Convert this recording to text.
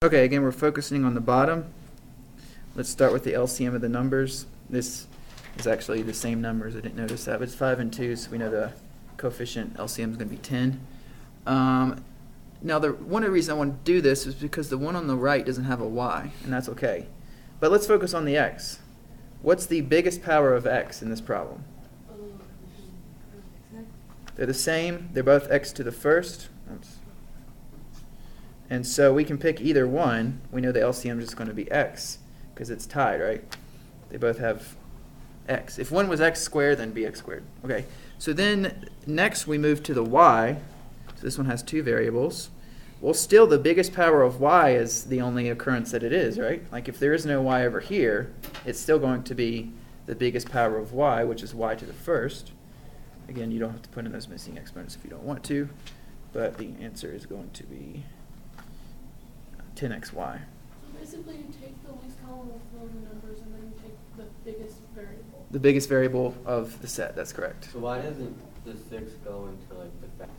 Okay, again, we're focusing on the bottom. Let's start with the LCM of the numbers. This is actually the same numbers. I didn't notice that, but it's 5 and 2, so we know the coefficient LCM is going to be 10. Now, one of the reasons I want to do this is because the one on the right doesn't have a y, and that's okay. But let's focus on the x. What's the biggest power of x in this problem? They're the same. They're both x to the first. Oops. And so we can pick either one. We know the LCM is just going to be x because it's tied, right? They both have x. If one was x squared, then be x squared. Okay. So then next we move to the y. So this one has two variables. Well, still the biggest power of y is the only occurrence that it is, right? Like if there is no y over here, it's still going to be the biggest power of y, which is y to the first. Again, you don't have to put in those missing exponents if you don't want to, but the answer is going to be 10xy. So basically you take the least column of the numbers and then you take the biggest variable. The biggest variable of the set, that's correct. So why doesn't the 6 go into like the fact?